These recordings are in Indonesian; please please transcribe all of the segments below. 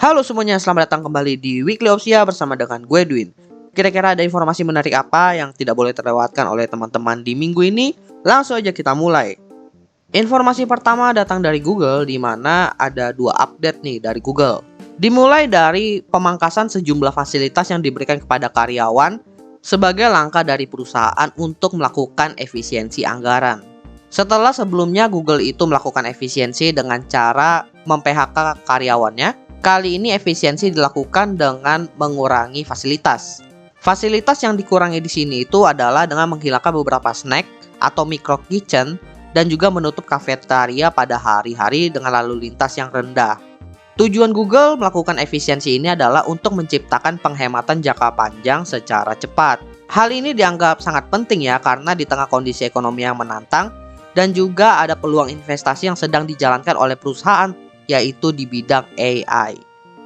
Halo semuanya, selamat datang kembali di Weekly Opsia bersama dengan gue Edwin. Kira-kira ada informasi menarik apa yang tidak boleh terlewatkan oleh teman-teman di minggu ini? Langsung aja kita mulai. Informasi pertama datang dari Google, di mana ada dua update nih dari Google. Dimulai dari pemangkasan sejumlah fasilitas yang diberikan kepada karyawan sebagai langkah dari perusahaan untuk melakukan efisiensi anggaran. Setelah sebelumnya Google itu melakukan efisiensi dengan cara mem-PHK karyawannya, kali ini efisiensi dilakukan dengan mengurangi fasilitas. Fasilitas yang dikurangi di sini itu adalah dengan menghilangkan beberapa snack atau micro kitchen dan juga menutup kafetaria pada hari-hari dengan lalu lintas yang rendah. Tujuan Google melakukan efisiensi ini adalah untuk menciptakan penghematan jangka panjang secara cepat. Hal ini dianggap sangat penting ya, karena di tengah kondisi ekonomi yang menantang dan juga ada peluang investasi yang sedang dijalankan oleh perusahaan, yaitu di bidang AI.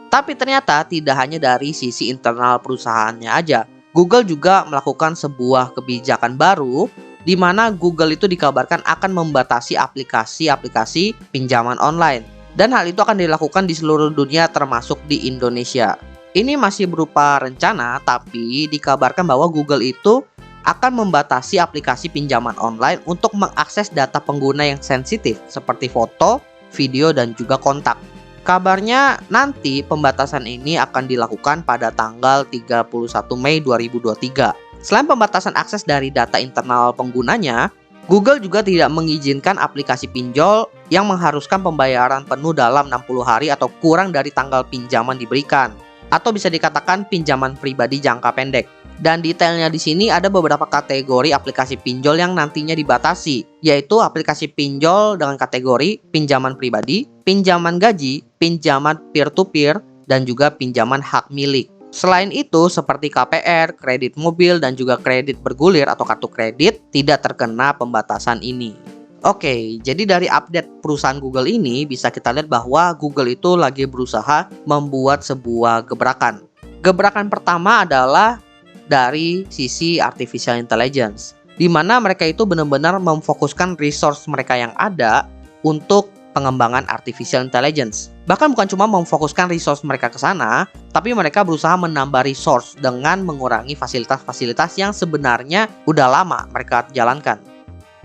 Tapi ternyata tidak hanya dari sisi internal perusahaannya aja. Google juga melakukan sebuah kebijakan baru di mana Google itu dikabarkan akan membatasi aplikasi-aplikasi pinjaman online. Dan hal itu akan dilakukan di seluruh dunia termasuk di Indonesia. Ini masih berupa rencana, tapi dikabarkan bahwa Google itu akan membatasi aplikasi pinjaman online untuk mengakses data pengguna yang sensitif seperti foto, video, dan juga kontak. Kabarnya nanti pembatasan ini akan dilakukan pada tanggal 31 Mei 2023. Selain pembatasan akses dari data internal penggunanya, Google juga tidak mengizinkan aplikasi pinjol yang mengharuskan pembayaran penuh dalam 60 hari atau kurang dari tanggal pinjaman diberikan, atau bisa dikatakan pinjaman pribadi jangka pendek. Dan detailnya di sini ada beberapa kategori aplikasi pinjol yang nantinya dibatasi, yaitu aplikasi pinjol dengan kategori pinjaman pribadi, pinjaman gaji, pinjaman peer-to-peer, dan juga pinjaman hak milik. Selain itu, seperti KPR, kredit mobil, dan juga kredit bergulir atau kartu kredit tidak terkena pembatasan ini. Oke, jadi dari update perusahaan Google ini bisa kita lihat bahwa Google itu lagi berusaha membuat sebuah gebrakan. Gebrakan pertama adalah dari sisi artificial intelligence, di mana mereka itu benar-benar memfokuskan resource mereka yang ada untuk pengembangan artificial intelligence. Bahkan bukan cuma memfokuskan resource mereka ke sana, tapi mereka berusaha menambah resource dengan mengurangi fasilitas-fasilitas yang sebenarnya udah lama mereka jalankan.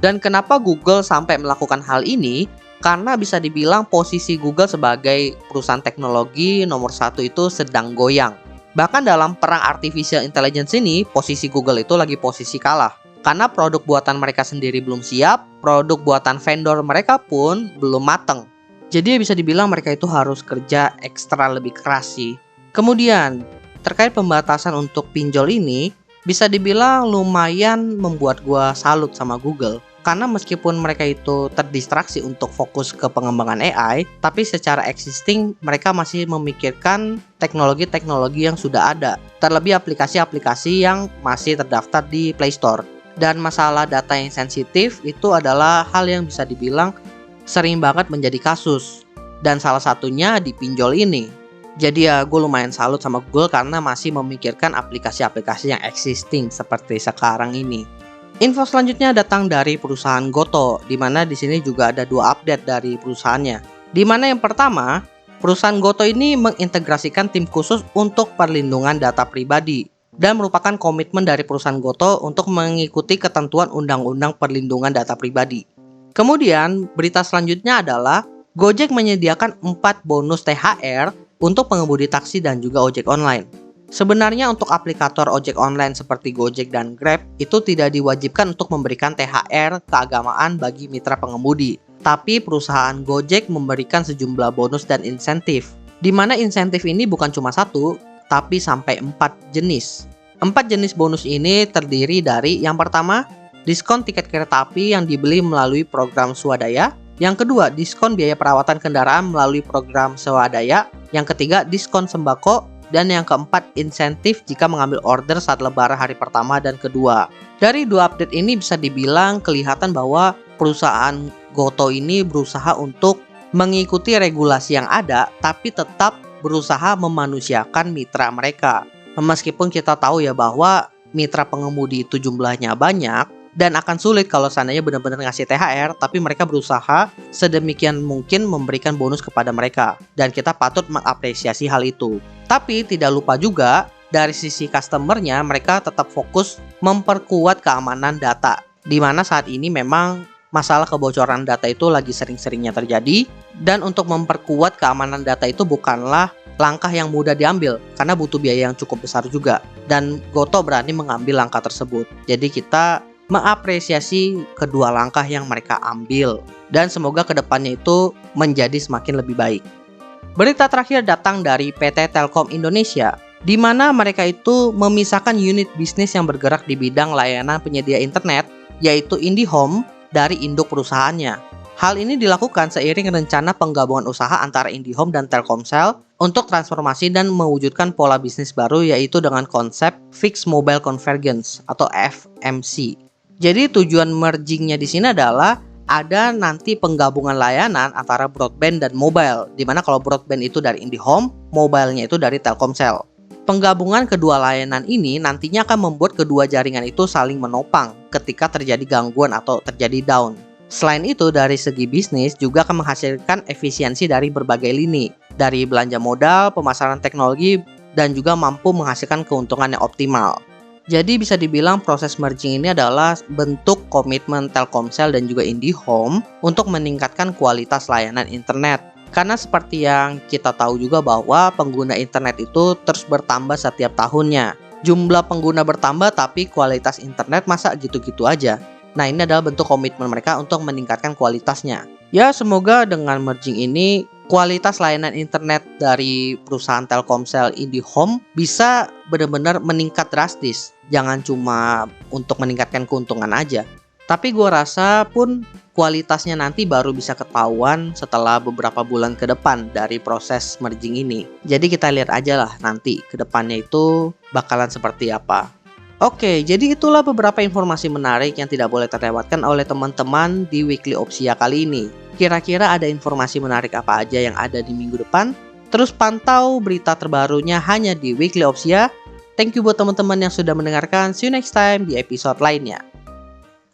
Dan kenapa Google sampai melakukan hal ini? Karena bisa dibilang posisi Google sebagai perusahaan teknologi nomor satu itu sedang goyang. Bahkan dalam perang artificial intelligence ini, posisi Google itu lagi posisi kalah. Karena produk buatan mereka sendiri belum siap, produk buatan vendor mereka pun belum mateng. Jadi bisa dibilang mereka itu harus kerja ekstra lebih keras sih. Kemudian, terkait pembatasan untuk pinjol ini, bisa dibilang lumayan membuat gua salut sama Google. Karena meskipun mereka itu terdistraksi untuk fokus ke pengembangan AI, tapi secara existing mereka masih memikirkan teknologi-teknologi yang sudah ada. Terlebih aplikasi-aplikasi yang masih terdaftar di Play Store. Dan masalah data yang sensitif itu adalah hal yang bisa dibilang sering banget menjadi kasus. Dan salah satunya di pinjol ini. Jadi ya gue lumayan salut sama Google karena masih memikirkan aplikasi-aplikasi yang existing seperti sekarang ini. Info selanjutnya datang dari perusahaan Goto, di mana di sini juga ada dua update dari perusahaannya. Di mana yang pertama, perusahaan Goto ini mengintegrasikan tim khusus untuk perlindungan data pribadi dan merupakan komitmen dari perusahaan Goto untuk mengikuti ketentuan Undang-Undang Perlindungan Data Pribadi. Kemudian, berita selanjutnya adalah Gojek menyediakan 4 bonus THR untuk pengemudi taksi dan juga ojek online. Sebenarnya untuk aplikator ojek online seperti Gojek dan Grab itu tidak diwajibkan untuk memberikan THR keagamaan bagi mitra pengemudi. Tapi perusahaan Gojek memberikan sejumlah bonus dan insentif. Di mana insentif ini bukan cuma satu, tapi sampai 4 jenis. 4 jenis bonus ini terdiri dari yang pertama, diskon tiket kereta api yang dibeli melalui program swadaya. Yang kedua, diskon biaya perawatan kendaraan melalui program swadaya. Yang ketiga, diskon sembako. Dan yang keempat, insentif jika mengambil order saat lebaran hari pertama dan kedua. Dari dua update ini bisa dibilang kelihatan bahwa perusahaan Goto ini berusaha untuk mengikuti regulasi yang ada, tapi tetap berusaha memanusiakan mitra mereka. Meskipun kita tahu ya bahwa mitra pengemudi itu jumlahnya banyak, Dan akan sulit kalau seandainya benar-benar ngasih THR, tapi mereka berusaha sedemikian mungkin memberikan bonus kepada mereka. Dan kita patut mengapresiasi hal itu. Tapi tidak lupa juga, dari sisi customernya, mereka tetap fokus memperkuat keamanan data. Di mana saat ini memang masalah kebocoran data itu lagi sering-seringnya terjadi. Dan untuk memperkuat keamanan data itu bukanlah langkah yang mudah diambil, karena butuh biaya yang cukup besar juga. Dan Goto berani mengambil langkah tersebut. Jadi kita mengapresiasi kedua langkah yang mereka ambil, dan semoga kedepannya itu menjadi semakin lebih baik. Berita terakhir datang dari PT Telkom Indonesia, di mana mereka itu memisahkan unit bisnis yang bergerak di bidang layanan penyedia internet, yaitu IndiHome, dari induk perusahaannya. Hal ini dilakukan seiring rencana penggabungan usaha antara IndiHome dan Telkomsel untuk transformasi dan mewujudkan pola bisnis baru, yaitu dengan konsep Fixed Mobile Convergence atau FMC. Jadi tujuan mergingnya di sini adalah ada nanti penggabungan layanan antara broadband dan mobile, di mana kalau broadband itu dari IndiHome, mobile-nya itu dari Telkomsel. Penggabungan kedua layanan ini nantinya akan membuat kedua jaringan itu saling menopang ketika terjadi gangguan atau terjadi down. Selain itu, dari segi bisnis juga akan menghasilkan efisiensi dari berbagai lini, dari belanja modal, pemasaran teknologi, dan juga mampu menghasilkan keuntungan yang optimal. Jadi bisa dibilang proses merging ini adalah bentuk komitmen Telkomsel dan juga IndiHome untuk meningkatkan kualitas layanan internet. Karena seperti yang kita tahu juga bahwa pengguna internet itu terus bertambah setiap tahunnya. Jumlah pengguna bertambah tapi kualitas internet masa gitu-gitu aja. Nah, ini adalah bentuk komitmen mereka untuk meningkatkan kualitasnya. Ya, semoga dengan merging ini kualitas layanan internet dari perusahaan Telkomsel IndiHome bisa benar-benar meningkat drastis. Jangan cuma untuk meningkatkan keuntungan aja. Tapi gue rasa pun kualitasnya nanti baru bisa ketahuan setelah beberapa bulan ke depan dari proses merging ini. Jadi kita lihat aja lah nanti ke depannya itu bakalan seperti apa. Oke, jadi itulah beberapa informasi menarik yang tidak boleh terlewatkan oleh teman-teman di Weekly Opsia kali ini. Kira-kira ada informasi menarik apa aja yang ada di minggu depan? Terus pantau berita terbarunya hanya di Weekly Opsia. Thank you buat teman-teman yang sudah mendengarkan. See you next time di episode lainnya.